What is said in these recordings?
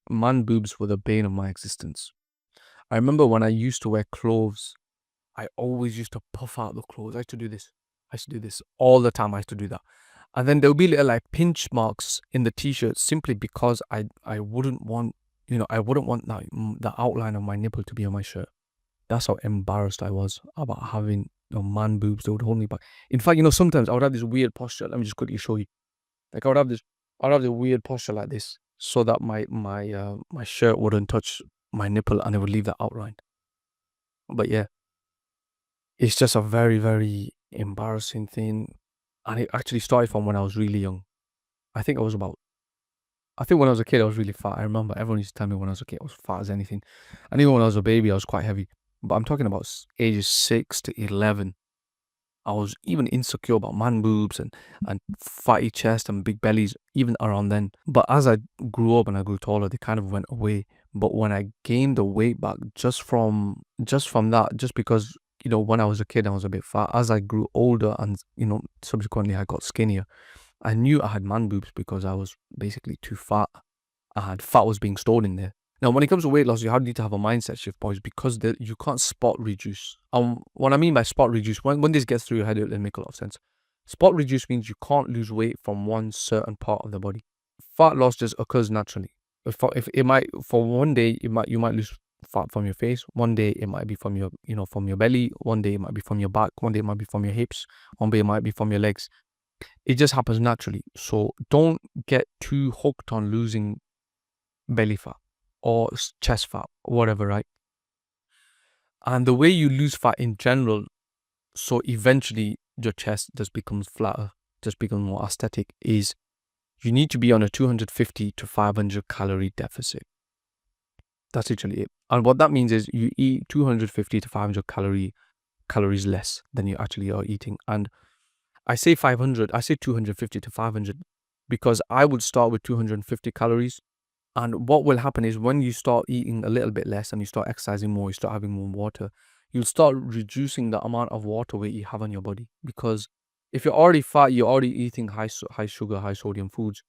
Man boobs were the bane of my existence. I remember when I used to wear clothes, I always used to puff out the clothes. I used to do this. I used to do this all the time. I used to do that. And then there'll be little like pinch marks in the t-shirt simply because I wouldn't want, I wouldn't want that the outline of my nipple to be on my shirt. That's how embarrassed I was about having man boobs that would hold me back. In fact, sometimes I would have this weird posture. Let me just quickly show you. Like I would have this weird posture like this so that my shirt wouldn't touch my nipple and it would leave that outline. But yeah, it's just a very, very embarrassing thing. And it actually started from when I was really young. I think when I was a kid, I was really fat. I remember everyone used to tell me when I was a kid, I was fat as anything. And even when I was a baby, I was quite heavy. But I'm talking about ages 6 to 11. I was even insecure about man boobs and fatty chest and big bellies, even around then. But as I grew up and I grew taller, they kind of went away. But when I gained the weight back just from that, just because, when I was a kid, I was a bit fat. As I grew older and, subsequently I got skinnier, I knew I had man boobs because I was basically too fat and fat was being stored in there. Now, when it comes to weight loss, you need to have a mindset shift, boys, because you can't spot reduce. What I mean by spot reduce, when this gets through your head, it'll make a lot of sense. Spot reduce means you can't lose weight from one certain part of the body. Fat loss just occurs naturally. If it might for one day, you might lose fat from your face. One day it might be from your belly. One day it might be from your back. One day it might be from your hips. One day it might be from your legs. It just happens naturally. So don't get too hooked on losing belly fat or chest fat, whatever, right? And the way you lose fat in general, so eventually your chest just becomes flatter, just becomes more aesthetic, is you need to be on a 250 to 500 calorie deficit. That's literally it. And what that means is you eat 250 to 500 calories less than you actually are eating. And I say 250 to 500 because I would start with 250 calories. And what will happen is when you start eating a little bit less and you start exercising more, you start having more water, you'll start reducing the amount of water weight you have on your body. Because if you're already fat, you're already eating high sugar, high sodium foods,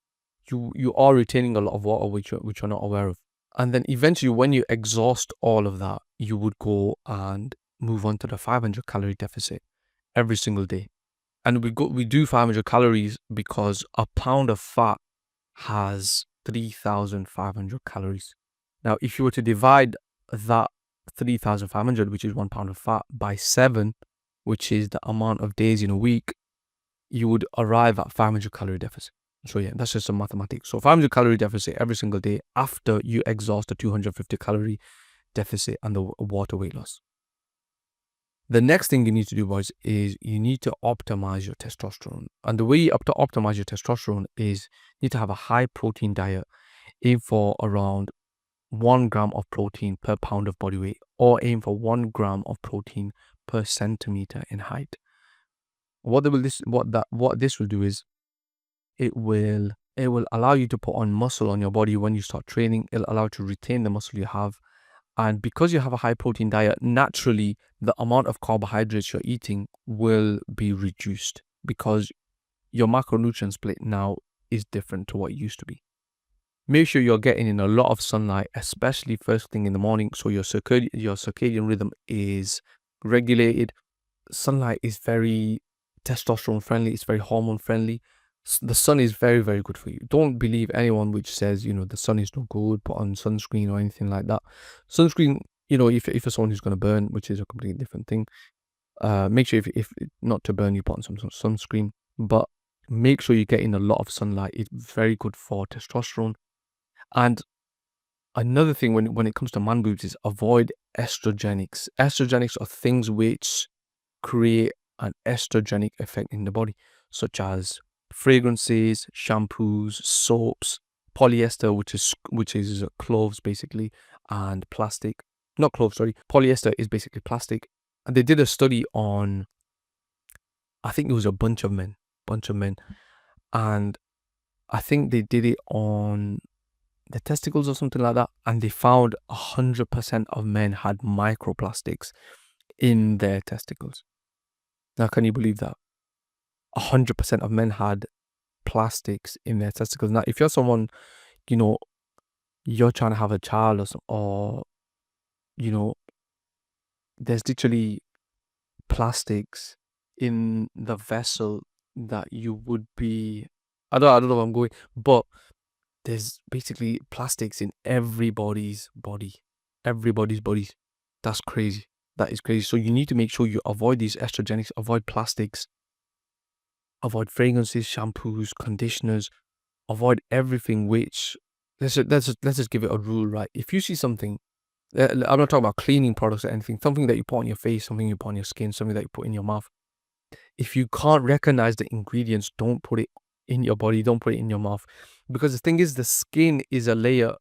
you are retaining a lot of water which you're not aware of. And then eventually when you exhaust all of that, you would go and move on to the 500 calorie deficit every single day. And we do 500 calories because a pound of fat has 3,500 calories. Now, if you were to divide that 3,500, which is 1 pound of fat, by 7, which is the amount of days in a week, you would arrive at 500 calorie deficit. So yeah, that's just some mathematics. So 500 calorie deficit every single day after you exhaust the 250 calorie deficit and the water weight loss. The next thing you need to do, boys, is you need to optimize your testosterone. And the way you to optimize your testosterone is you need to have a high protein diet. Aim for around 1 gram of protein per pound of body weight, or aim for 1 gram of protein per centimeter in height. What this will do is it will allow you to put on muscle on your body when you start training. It'll allow you to retain the muscle you have. And because you have a high protein diet, naturally, the amount of carbohydrates you're eating will be reduced because your macronutrient split now is different to what it used to be. Make sure you're getting in a lot of sunlight, especially first thing in the morning, so your circadian rhythm is regulated. Sunlight is very testosterone friendly, it's very hormone friendly. The sun is very, very good for you. Don't believe anyone which says, the sun is no good, put on sunscreen or anything like that. Sunscreen, if you're someone who's going to burn, which is a completely different thing, make sure if not to burn, you put on some sunscreen. But make sure you get in a lot of sunlight. It's very good for testosterone. And another thing when it comes to man boobs is avoid estrogenics. Estrogenics are things which create an estrogenic effect in the body, such as fragrances, shampoos, soaps, polyester, which is clothes basically, and plastic. Not clothes, sorry. Polyester is basically plastic. And they did a study on, I think it was a bunch of men, and I think they did it on the testicles or something like that, and they found 100% of men had microplastics in their testicles. Now, can you believe that? 100% of men had plastics in their testicles. Now, if you're someone, you know, you're trying to have a child or you know, there's literally plastics in the vessel that you would be. I don't know where I'm going, but there's basically plastics in everybody's body. Everybody's bodies. That's crazy. That is crazy. So you need to make sure you avoid these estrogenics, avoid plastics, avoid fragrances, shampoos, conditioners, avoid everything which let's just give it a rule, right? If you see something, I'm not talking about cleaning products or anything, something that you put on your face, something you put on your skin, something that you put in your mouth. If you can't recognize the ingredients, don't put it in your body, don't put it in your mouth. Because the thing is, the skin is a layer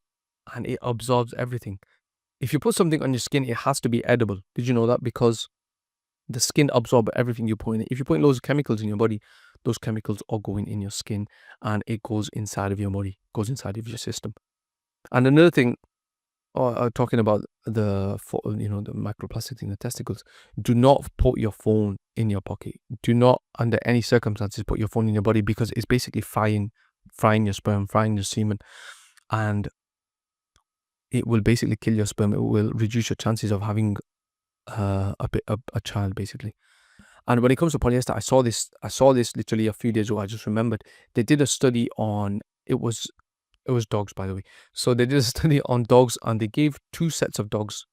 and it absorbs everything. If you put something on your skin, it has to be edible. Did you know that? Because the skin absorbs everything you put in it. If you put in loads of chemicals in your body, those chemicals are going in your skin and it goes inside of your body, goes inside of your system. And another thing, talking about the microplastics in the testicles, do not put your phone in your pocket. Do not, under any circumstances, put your phone in your body, because it's basically frying your sperm, frying your semen, and it will basically kill your sperm. It will reduce your chances of having a child, basically. And when it comes to polyester, I saw this literally a few days ago. I just remembered they did a study on it was dogs, by the way. So they did a study on dogs, and they gave two sets of dogs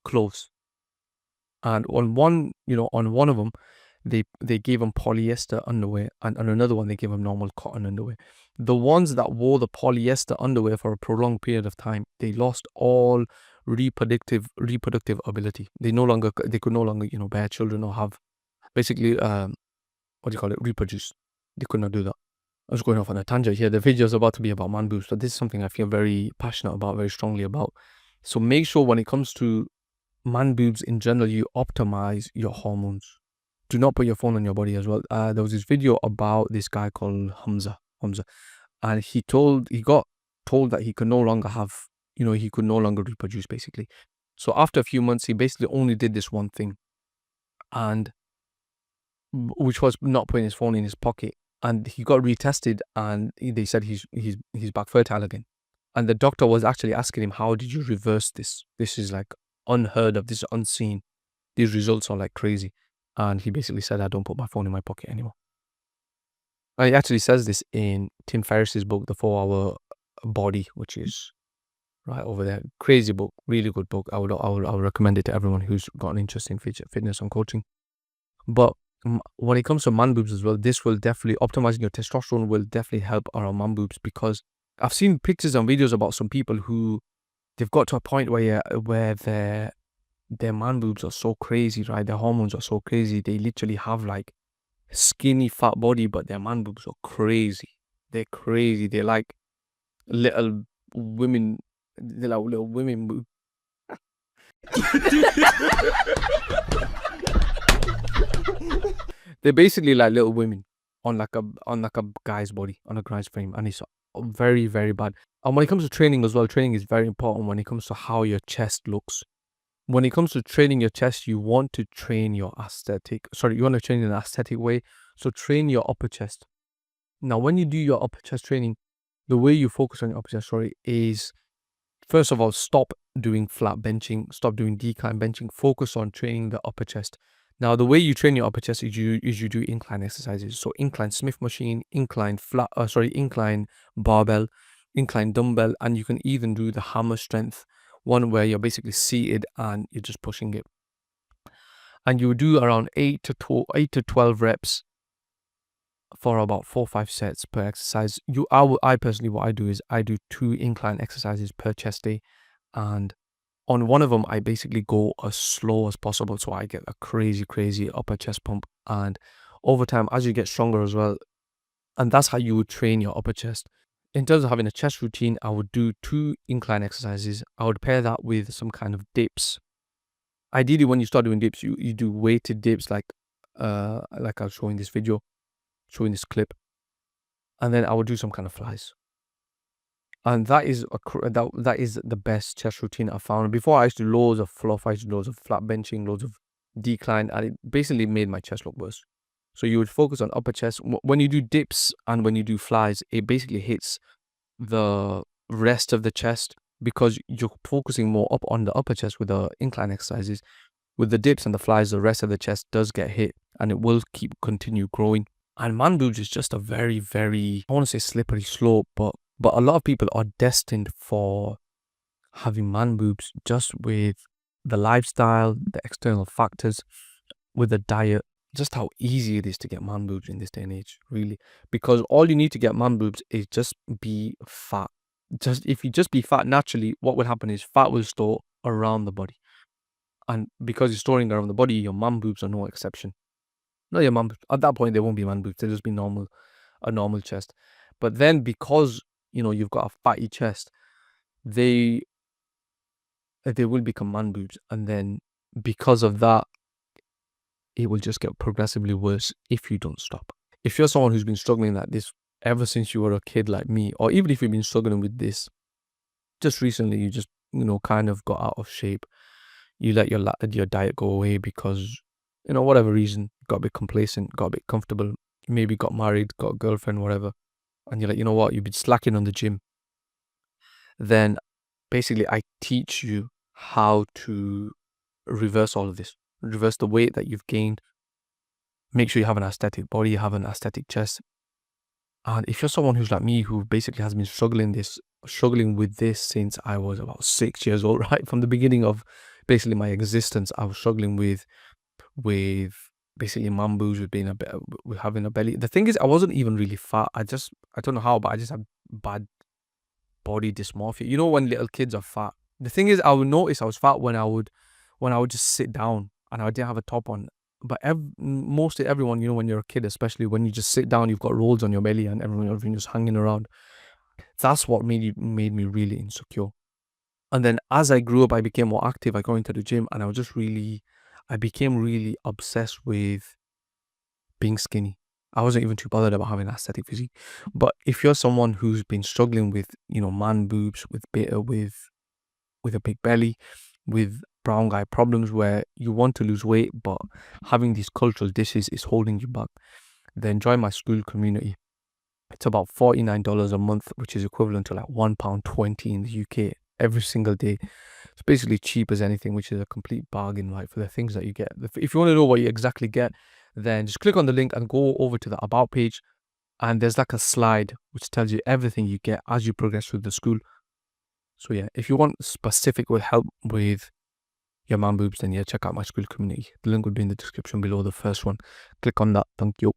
clothes, and on one of them they gave them polyester underwear, and on another one they gave them normal cotton underwear. The ones that wore the polyester underwear for a prolonged period of time, they lost all reproductive ability. They could no longer bear children or have basically what do you call it, reproduce. They could not do that. I was going off on a tangent here. The video is about to be about man boobs, but this is something I feel very passionate about, very strongly about. So make sure when it comes to man boobs in general, you optimize your hormones. Do not put your phone on your body as well. There was this video about this guy called Hamza, and he got told that he could no longer reproduce, basically. So after a few months, he basically only did this one thing, and which was not putting his phone in his pocket. And he got retested, and they said he's back fertile again. And the doctor was actually asking him, how did you reverse this? This is like unheard of. This is unseen. These results are like crazy. And he basically said, I don't put my phone in my pocket anymore. And he actually says this in Tim Ferriss's book, The 4-Hour Body, which is right over there. Crazy book, really good book. I would recommend it to everyone who's got an interest in fitness and coaching. But when it comes to man boobs as well, this will definitely, optimizing your testosterone will definitely help around man boobs, because I've seen pictures and videos about some people who they've got to a point where their man boobs are so crazy, right? Their hormones are so crazy. They literally have like skinny fat body, but their man boobs are crazy. They're crazy. They're like little women. They're like little women boobs. They're basically like little women on like a guy's body, on a guy's frame, and it's very, very bad. And when it comes to training as well, training is very important when it comes to how your chest looks. When it comes to training your chest, you want to train your aesthetic. You want to train in an aesthetic way. So train your upper chest. Now, when you do your upper chest training, the way you focus on your upper chest, is first of all, stop doing flat benching, stop doing decline benching, focus on training the upper chest. Now, the way you train your upper chest is you do incline exercises. So incline Smith machine, incline barbell, incline dumbbell, and you can even do the hammer strength one where you're basically seated and you're just pushing it. And you do around 8 to 12 reps for about 4 or 5 sets per exercise. I personally, what I do is I do 2 incline exercises per chest day, and on one of them, I basically go as slow as possible, so I get a crazy upper chest pump. And over time, as you get stronger as well, and that's how you would train your upper chest. In terms of having a chest routine, I would do 2 incline exercises. I would pair that with some kind of dips. Ideally, when you start doing dips, you do weighted dips, like I was showing this video, showing this clip, and then I would do some kind of flies. And that is that is the best chest routine I found. Before, I used to do loads of fluff, I used to do loads of flat benching, loads of decline, and it basically made my chest look worse. So you would focus on upper chest. When you do dips and when you do flies, it basically hits the rest of the chest, because you're focusing more up on the upper chest with the incline exercises. With the dips and the flies, the rest of the chest does get hit, and it will continue growing. And man boobs is just a very, very, I want to say slippery slope, but a lot of people are destined for having man boobs just with the lifestyle, the external factors, with the diet, just how easy it is to get man boobs in this day and age, really. Because all you need to get man boobs is just be fat. If you just be fat naturally, what will happen is fat will store around the body. And because you're storing around the body, your man boobs are no exception. No, your man boobs. At that point, they won't be man boobs. They'll just be a normal chest. But then because, you've got a fatty chest, they will become man boobs. And then because of that, it will just get progressively worse if you don't stop. If you're someone who's been struggling like this ever since you were a kid like me, or even if you've been struggling with this just recently, you just, kind of got out of shape, you let your diet go away because, whatever reason, got a bit complacent, got a bit comfortable, maybe got married, got a girlfriend, whatever, and you're like, you know what, you've been slacking on the gym, then basically I teach you how to reverse all of this, reverse the weight that you've gained, make sure you have an aesthetic body, you have an aesthetic chest. And if you're someone who's like me, who basically has been struggling with this since I was about 6 years old, right? From the beginning of basically my existence, I was struggling with basically man boobs, with having a belly. The thing is, I wasn't even really fat. I don't know how, but I just had bad body dysmorphia. You know, when little kids are fat. The thing is, I would notice I was fat when I would just sit down and I didn't have a top on. But mostly everyone, when you're a kid, especially when you just sit down, you've got rolls on your belly and everyone just hanging around. That's what made me really insecure. And then as I grew up, I became more active. I got into the gym and I became really obsessed with being skinny. I wasn't even too bothered about having an aesthetic physique. But if you're someone who's been struggling with, man boobs, with a big belly, with brown guy problems where you want to lose weight, but having these cultural dishes is holding you back, then join my school community. It's about $49 a month, which is equivalent to like £1.20 in the UK every single day. It's basically cheap as anything, which is a complete bargain, right, for the things that you get. If you want to know what you exactly get, then just click on the link and go over to the About page. And there's like a slide which tells you everything you get as you progress through the school. So yeah, if you want specific help with your man boobs, then yeah, check out my school community. The link will be in the description below, the first one. Click on that. Thank you.